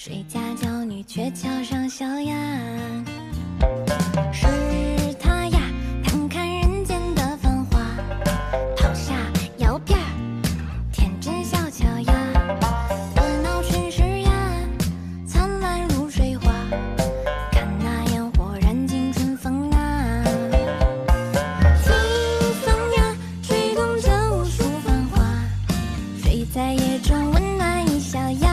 睡家教女鹊桥上小雅，是她呀，看看人间的繁华，抛下药片儿，天真小巧呀，热闹群世呀，灿烂如水花，看那烟火燃尽春风啊，清风呀，吹动着无数繁华，睡在夜中温暖一笑呀。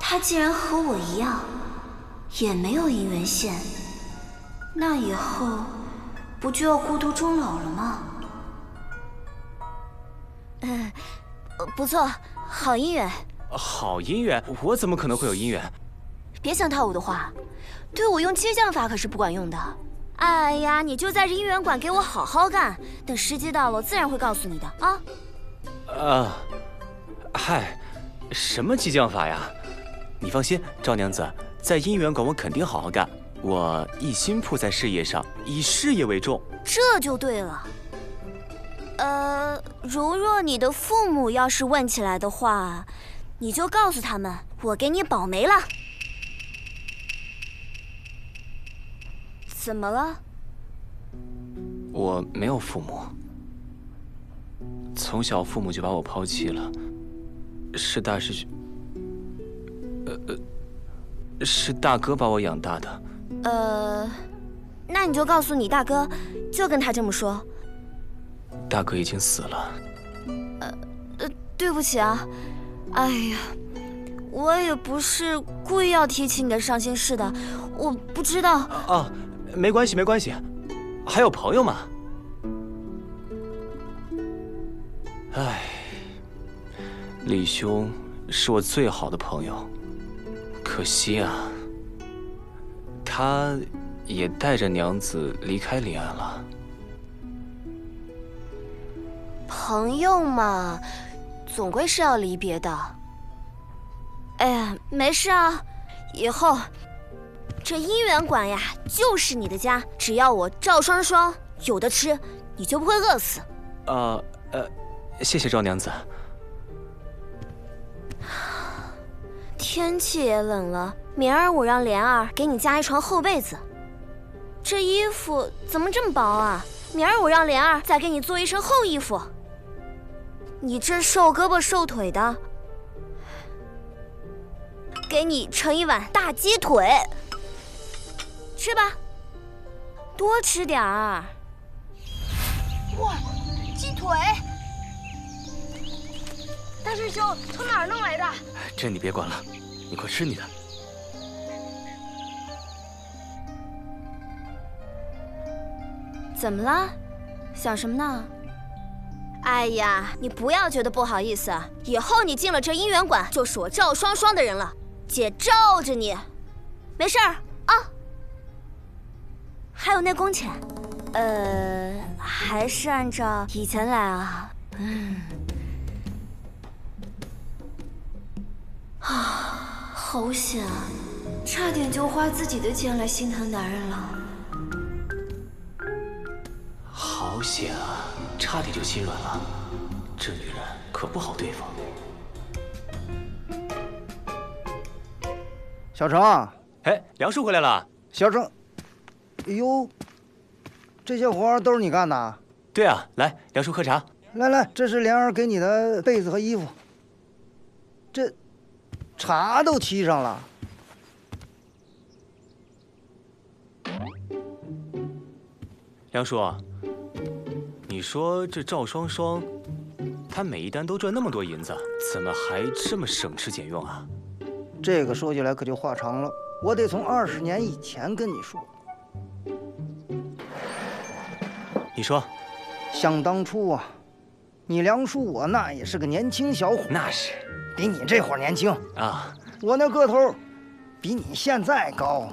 他既然和我一样，也没有姻缘线，那以后不就要孤独终老了吗？不错，好姻缘。好姻缘？我怎么可能会有姻缘？别想套我的话，对我用激将法可是不管用的。哎呀，你就在这姻缘馆给我好好干，等时机到了，我自然会告诉你的啊。嗨，什么激将法呀？你放心，赵娘子，在姻缘馆我肯定好好干。我一心扑在事业上，以事业为重。这就对了。如若你的父母要是问起来的话，你就告诉他们，我给你保媒了。怎么了？我没有父母，从小父母就把我抛弃了，是大哥把我养大的。那你就告诉你大哥，就跟他这么说。大哥已经死了。对不起啊，哎呀，我也不是故意要提起你的伤心事的，我不知道。啊，没关系没关系，还有朋友嘛。哎，李兄是我最好的朋友，可惜啊，他也带着娘子离开离岸了。朋友嘛，总归是要离别的。哎呀，没事啊，以后这姻缘馆呀就是你的家，只要我赵双双有的吃，你就不会饿死。谢谢赵娘子。天气也冷了，明儿我让莲儿给你加一床厚被子。这衣服怎么这么薄啊？明儿我让莲儿再给你做一身厚衣服。你这瘦胳膊瘦腿的，给你盛一碗大鸡腿，吃吧，多吃点儿。哇，鸡腿！大师兄从哪儿弄来的？这你别管了，你快吃你的。怎么了？想什么呢？哎呀，你不要觉得不好意思，以后你进了这姻缘馆，就是我赵双双的人了。姐罩着你，没事儿啊。还有那工钱，还是按照以前来啊。好险啊，差点就花自己的钱来心疼男人了。好险啊，差点就心软了。这女人可不好对付。小程，哎，梁叔回来了。小程，哎呦，这些活都是你干的？对啊，来，梁叔喝茶。来，这是莲儿给你的被子和衣服。这茶都沏上了。梁叔，你说这赵双双，她每一单都赚那么多银子，怎么还这么省吃俭用啊？这个说起来可就话长了，我得从20年以前跟你说。你说，想当初啊，你梁叔我那也是个年轻小伙，那是比你这会儿年轻啊。我那个头比你现在高。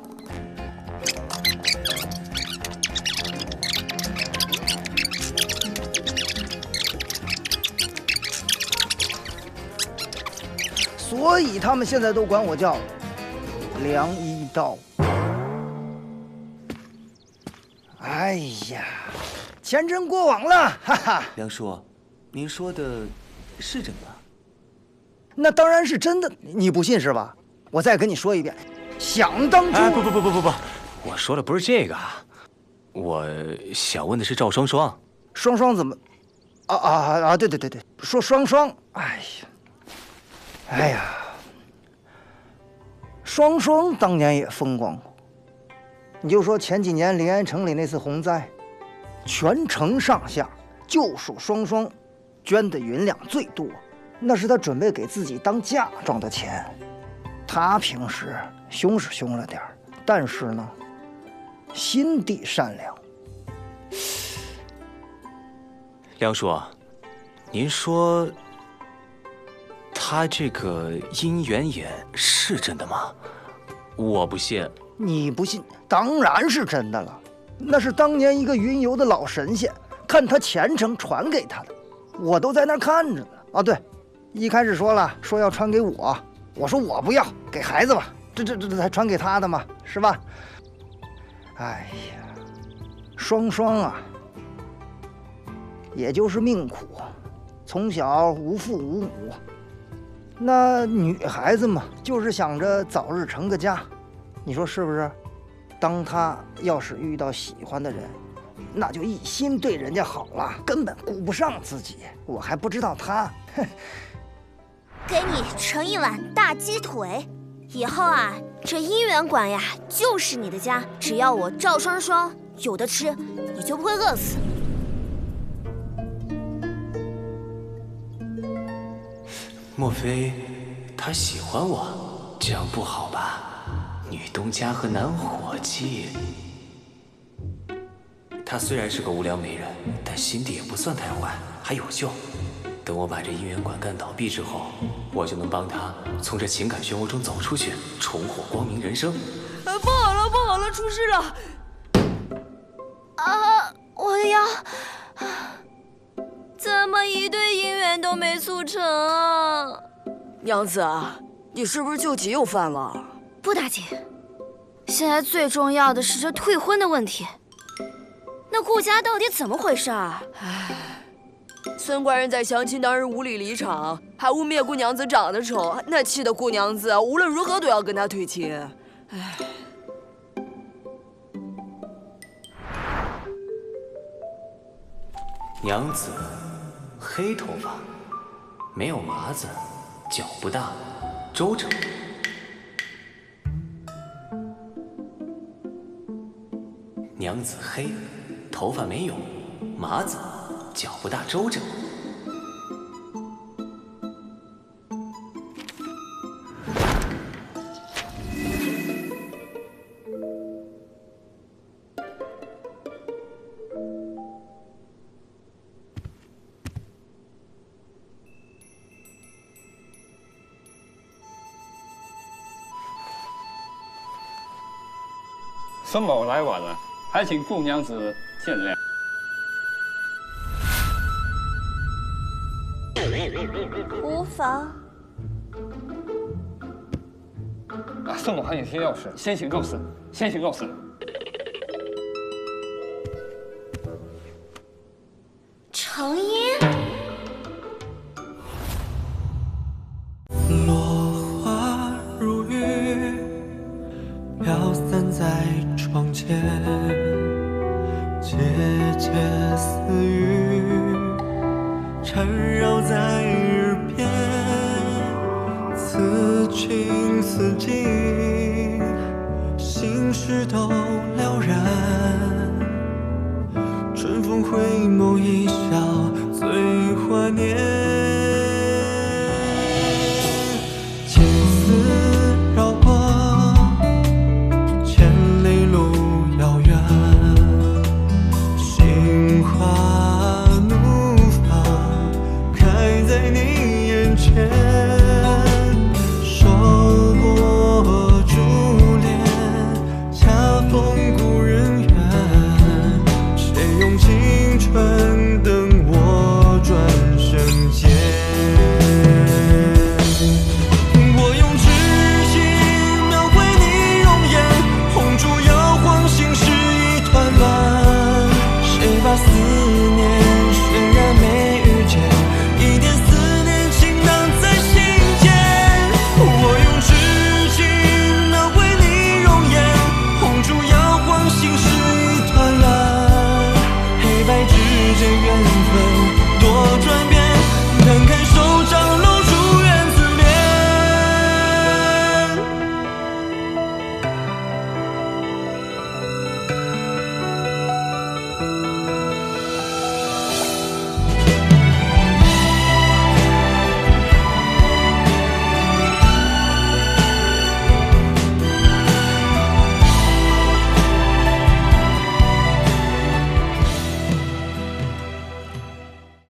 所以他们现在都管我叫梁一刀。哎呀，前尘过往了，哈哈。梁叔，您说的是真的？那当然是真的，你不信是吧？我再跟你说一遍，想当初……哎，不，我说的不是这个，我想问的是赵双双。双双怎么？对，说双双，哎呀，双双当年也风光过。你就说前几年临安城里那次洪灾，全城上下就属双双捐的银两最多，那是他准备给自己当嫁妆的钱。他平时凶是凶了点儿，但是呢，心地善良。梁叔，您说他这个姻缘眼是真的吗？我不信。你不信，当然是真的了。那是当年一个云游的老神仙，看他虔诚传给他的，我都在那儿看着呢。啊，对，一开始说要传给我，我说我不要，给孩子吧，这才传给他的嘛，是吧？哎呀，双双啊，也就是命苦，从小无父无母。那女孩子嘛，就是想着早日成个家。你说是不是？当他要是遇到喜欢的人，那就一心对人家好了，根本顾不上自己。我还不知道他。给你盛一碗大鸡腿，以后啊，这姻缘馆呀就是你的家。只要我赵双双有的吃，你就不会饿死。莫非他喜欢我？这样不好吧？女东家和男伙计，她虽然是个无良媒人，但心地也不算太坏，还有救。等我把这姻缘馆干倒闭之后，我就能帮她从这情感漩涡中走出去，重获光明人生。不好了，出事了！我的腰，怎么一对姻缘都没促成啊？娘子啊，你是不是救急又犯了？不打紧，现在最重要的是这退婚的问题。那顾家到底怎么回事啊？孙官人在相亲当日无理离场，还污蔑顾娘子长得丑，那气得顾娘子无论如何都要跟他退亲。娘子，黑头发，没有麻子，脚不大，周正。娘子黑，头发没有，麻子，脚不大，周正。孙某来晚了，还请顾娘子见谅。无妨。孙某还有些要事，先行告辞，先行告辞。程音。落花如雨，飘散在窗前，窃窃私语缠绕在耳边，此情此景，心事都了然。春风回眸一笑，最怀念。千丝绕过，千里路遥远，心花怒放，开在你眼前。手握珠帘，恰逢故人远，谁用青春等我转身间。这缘分多转变。